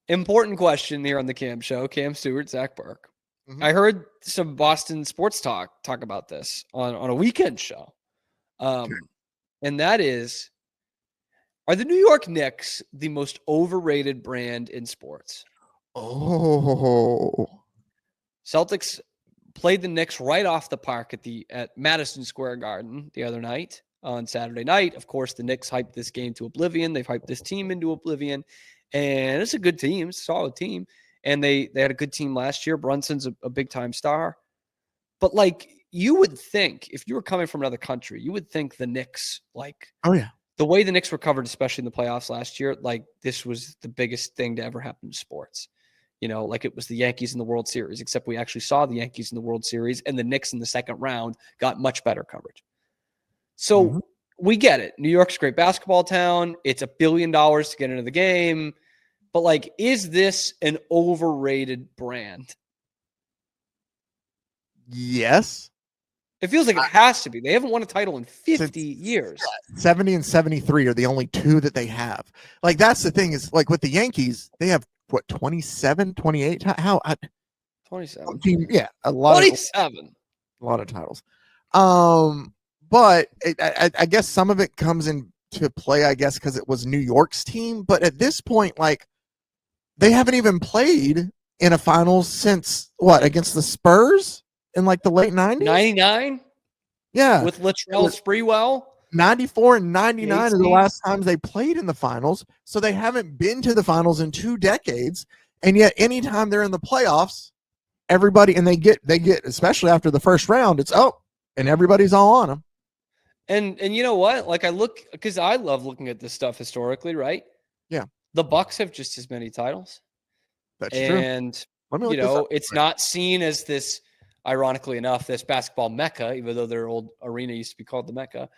Important question here on the Cam Show. Cam Stewart, Zach Burke. Mhm. I heard some Boston sports talk about this on a weekend show. And that is, are the New York Knicks the most overrated brand in sports? Oh, Celtics played the Knicks right off the park at Madison Square Garden the other night on Saturday night. Of course, the Knicks hyped this game to oblivion. They've hyped this team into oblivion. And it's a good team, it's a solid team. And they had a good team last year. Brunson's a big-time star. But, like, you would think, if you were coming from another country, you would think the Knicks, like, oh yeah. the way the Knicks recovered, especially in the playoffs last year, like, this was the biggest thing to ever happen to sports. You know, like it was the Yankees in the World Series, except we actually saw the Yankees in the World Series, and the Knicks in the second round got much better coverage. So we get it. New York's a great basketball town. It's $1 billion to get into the game. But, like, is this an overrated brand? Yes. It feels like it has to be. They haven't won a title in 50 years. 70 and 73 are the only two that they have. Like, that's the thing is, like, with the Yankees, they have, what, 27, 28? How? 27. Yeah, a lot 27. A lot of titles. But I guess some of it comes into play, I guess, because it was New York's team. But at this point, like, they haven't even played in a finals since, what, against the Spurs in, like, the late 90s? 99? Yeah. With Latrell Sprewell? 94 and 99 are the last times they played in the finals. So they haven't been to the finals in 2 decades. And yet anytime they're in the playoffs, everybody, and they get, especially after the first round, it's, and everybody's all on them. And you know what? Like, I look, because I love looking at this stuff historically, right? Yeah. The Bucks have just as many titles. That's true. And, you know, it's not seen as this, ironically enough, this basketball mecca, even though their old arena used to be called the Mecca.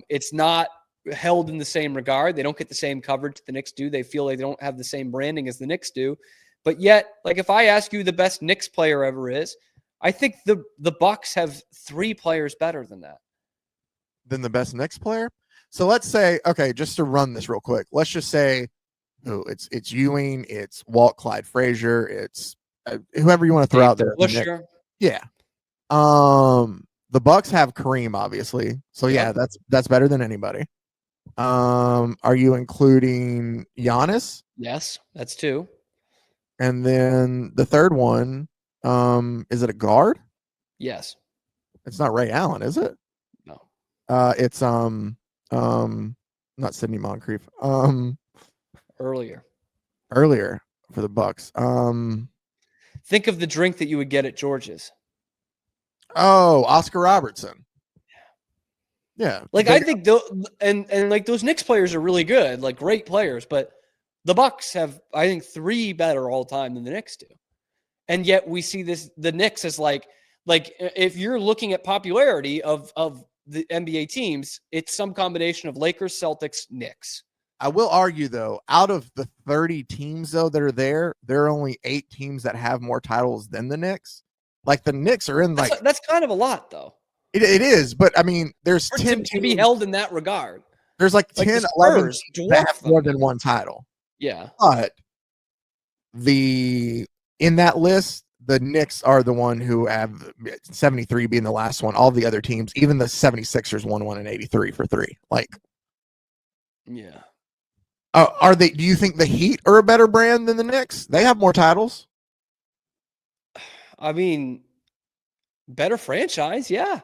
It's not held in the same regard. They don't get the same coverage the Knicks do. They feel like they don't have the same branding as the Knicks do. But yet, like, if I ask you who the best Knicks player ever is, I think the Bucks have 3 players better than that. Than the best Knicks player? So let's say, okay, just to run this real quick, let's just say, it's Ewing, it's Walt Clyde Frazier, it's whoever you want to throw out there. Yeah. The Bucks have Kareem, obviously. So yeah, that's better than anybody. Are you including Giannis? Yes, that's 2. And then the third one, is it a guard? Yes. It's not Ray Allen, is it? No. It's not Sidney Moncrief. Earlier for the Bucks. Think of the drink that you would get at George's. Oh, Oscar Robertson. Yeah. Like, I think and like those Knicks players are really good, like great players, but the Bucks have, I think, 3 better all time than the Knicks do. And yet we see the Knicks as like if you're looking at popularity of the NBA teams, it's some combination of Lakers, Celtics, Knicks. I will argue, though, out of the 30 teams, though, that are there are only 8 teams that have more titles than the Knicks. Like, the Knicks are in, like... That's kind of a lot, though. It is, but, I mean, there's 10 to be held in that regard. There's, like 10, 11 that have more than one title. Yeah. But in that list, the Knicks are the one who have 73 being the last one. All the other teams, even the 76ers won one in 83 for 3. Like... Yeah. Do you think the Heat are a better brand than the Knicks? They have more titles. I mean, better franchise, yeah.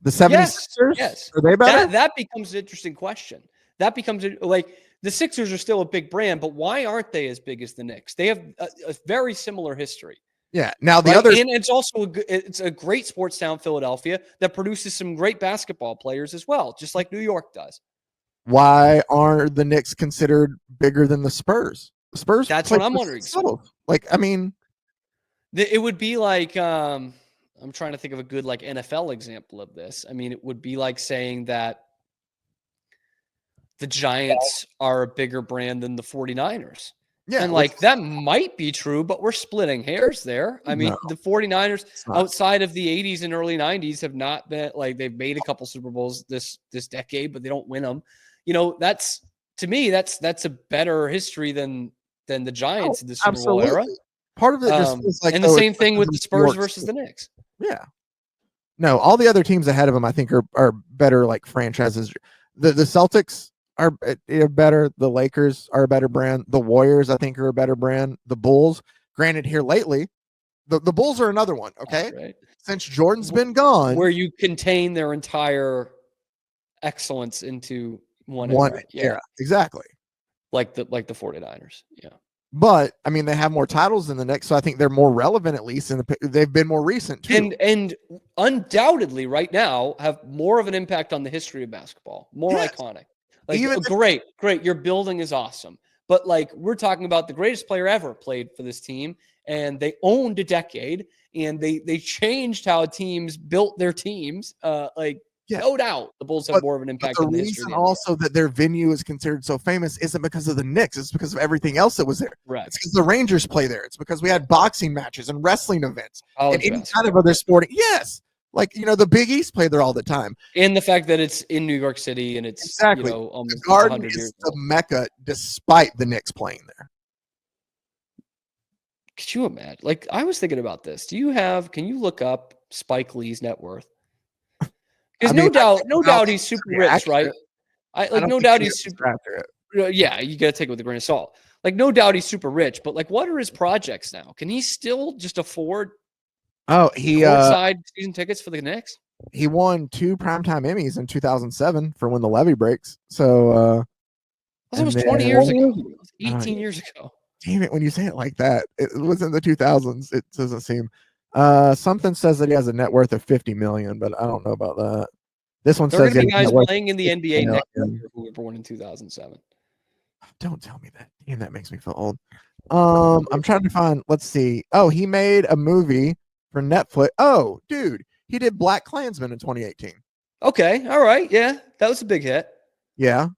The 76ers? Yes. Are they better? That becomes an interesting question. That becomes like the Sixers are still a big brand, but why aren't they as big as the Knicks? They have a very similar history. Yeah. Now the other, and it's also it's a great sports town, Philadelphia, that produces some great basketball players as well, just like New York does. Why are the Knicks considered bigger than the Spurs? The Spurs. That's what I'm wondering. Like, I mean, it would be like I'm trying to think of a good like NFL example of this. I mean, it would be like saying that the Giants are a bigger brand than the 49ers. Yeah, and like that might be true, but we're splitting hairs there. I mean, the 49ers outside of the 80s and early 90s have not been like they've made a couple Super Bowls this decade, but they don't win them. You know, that's to me, that's a better history than than the Giants in the Oh, Super Bowl era. Part of it just feels like, and the oh, same it's thing because with the of Spurs York's- versus the Knicks. Yeah. No, all the other teams ahead of them, I think, are better like franchises. The Celtics are better. The Lakers are a better brand. The Warriors, I think, are a better brand. The Bulls, granted, here lately, the Bulls are another one. Okay, Right. Since Jordan's been gone, where you contain their entire excellence into one era. Yeah, exactly. Like the 49ers. Yeah. But I mean, they have more titles than the Knicks, so I think they're more relevant, at least, and they've been more recent too. And undoubtedly, right now, have more of an impact on the history of basketball. More iconic. Like, great. Your building is awesome. But like, we're talking about the greatest player ever played for this team, and they owned a decade, and they changed how teams built their teams. No doubt, the Bulls have more of an impact on the history. The reason also that their venue is considered so famous isn't because of the Knicks; it's because of everything else that was there. Right. It's because the Rangers play there. It's because we had boxing matches and wrestling events and any basketball. kind of other sporting. Yes, like the Big East play there all the time. And the fact that it's in New York City and it's almost the Garden 100 years is the Mecca, despite the Knicks playing there. Could you imagine? Like, I was thinking about this. Can you look up Spike Lee's net worth? Because no doubt he's super rich, right? No doubt he's super accurate. Yeah, you got to take it with a grain of salt. Like, no doubt he's super rich, but like, what are his projects now? Can he still just afford? Oh, he courtside season tickets for the Knicks. He won 2 primetime Emmys in 2007 for When the Levee Breaks. So that was 20 years ago. 18 years ago. Damn it! When you say it like that, it was in the 2000s. It doesn't seem. Something says that he has a net worth of 50 million, but I don't know about that. This one says there are guys playing in the NBA next year who were born in 2007. Don't tell me that. Damn, that makes me feel old. I'm trying to find. Let's see. Oh, he made a movie for Netflix. Oh, dude, he did Black Klansman in 2018. Okay, all right, yeah, that was a big hit. Yeah.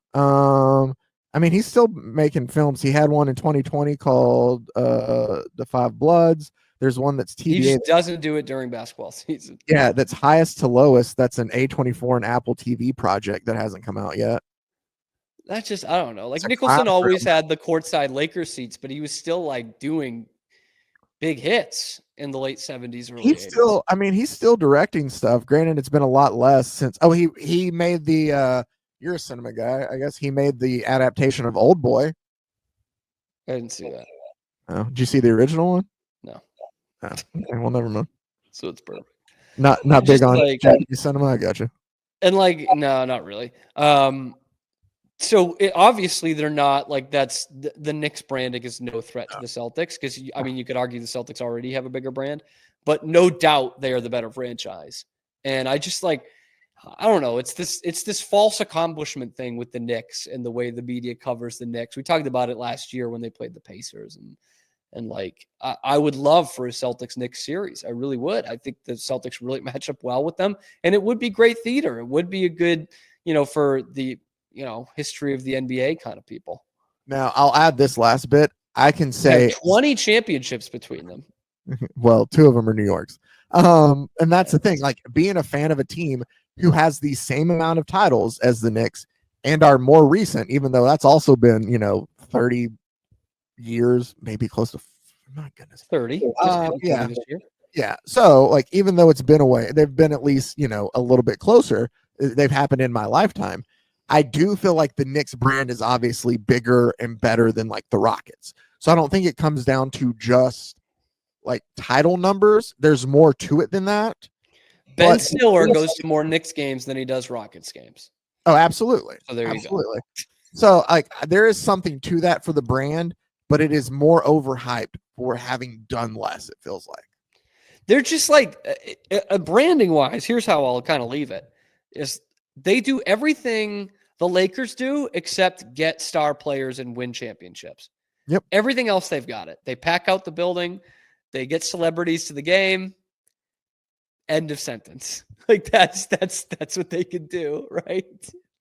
I mean, he's still making films. He had one in 2020 called The Five Bloods. There's one that's TVA. He just doesn't do it during basketball season. Yeah, that's Highest to Lowest. That's an A24 and Apple TV project that hasn't come out yet. That's just, I don't know. Like, Nicholson always had the courtside Lakers seats, but he was still like doing big hits in the late 70s, early 80s. He's still directing stuff. Granted, it's been a lot less since. Oh, he made the you're a cinema guy. I guess he made the adaptation of Old Boy. I didn't see that. Oh, did you see the original one? No. Oh, okay, well, never mind. So it's perfect. Not big on like, Japanese cinema. I got you. And like, no, not really. So obviously they're not like, that's the Knicks branding is no threat to the Celtics, because you could argue the Celtics already have a bigger brand, but no doubt they are the better franchise. And I just like, I don't know. It's this false accomplishment thing with the Knicks and the way the media covers the Knicks. We talked about it last year when they played the Pacers, and like, I would love for a Celtics Knicks series. I really would. I think the Celtics really match up well with them, and it would be great theater. It would be a good, for the history of the NBA kind of people. Now I'll add this last bit. I can say 20 championships between them. Well, 2 of them are New York's. And that's the thing. Like, being a fan of a team who has the same amount of titles as the Knicks and are more recent, even though that's also been 30 years, maybe close to, my goodness, 30. Yeah. This year. Yeah. So like, even though it's been away, they've been at least a little bit closer. They've happened in my lifetime. I do feel like the Knicks brand is obviously bigger and better than like the Rockets. So I don't think it comes down to just like title numbers. There's more to it than that. Ben Stiller goes to more Knicks games than he does Rockets games. Oh, absolutely. So there you go. So like, there is something to that for the brand, but it is more overhyped for having done less, it feels like. They're just like, branding wise, here's how I'll kind of leave it, is they do everything the Lakers do except get star players and win championships. Yep. Everything else, they've got it. They pack out the building. They get celebrities to the game. End of sentence. Like, that's what they can do, right?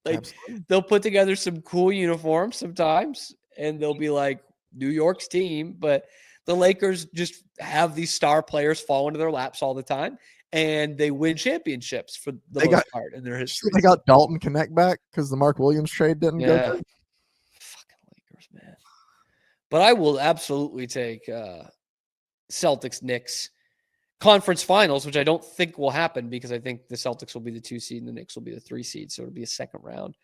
Like, absolutely. They'll put together some cool uniforms sometimes, and they'll be like New York's team, but the Lakers just have these star players fall into their laps all the time, and they win championships for the most part in their history. They got Dalton Connect back because the Mark Williams trade didn't go through. Fucking Lakers, man. But I will absolutely take Celtics Knicks conference finals, which I don't think will happen because I think the Celtics will be the 2 seed and the Knicks will be the 3 seed. So it'll be a second round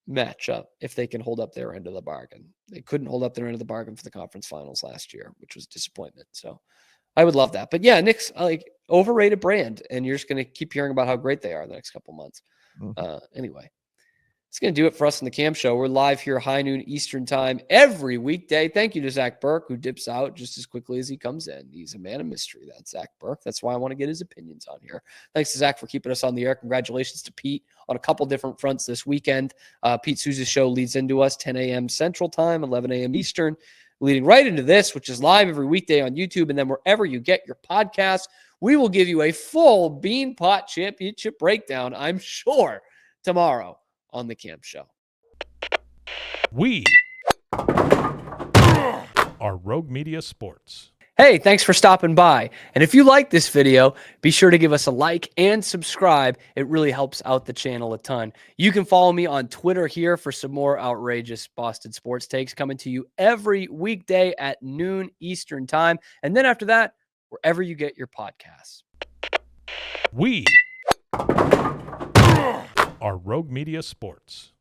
matchup if they can hold up their end of the bargain. They couldn't hold up their end of the bargain for the conference finals last year, which was disappointment. So I would love that. But yeah, Knicks, like, overrated brand, and you're just going to keep hearing about how great they are the next couple months. Anyway, it's going to do it for us in the Cam Show. We're live here, high noon Eastern time, every weekday. Thank you to Zach Burke, who dips out just as quickly as he comes in. He's a man of mystery, that's Zach Burke. That's why I want to get his opinions on here. Thanks to Zach for keeping us on the air. Congratulations to Pete on a couple different fronts this weekend. Pete Souza's show leads into us 10 a.m. Central Time, 11 a.m. Eastern, leading right into this, which is live every weekday on YouTube. And then wherever you get your podcasts, we will give you a full Bean Pot Championship breakdown, I'm sure, tomorrow on the Cam Show. We are Rogue Media Sports. Hey, thanks for stopping by. And if you like this video, be sure to give us a like and subscribe. It really helps out the channel a ton. You can follow me on Twitter here for some more outrageous Boston sports takes coming to you every weekday at noon Eastern time. And then after that, wherever you get your podcasts. We are Rogue Media Sports.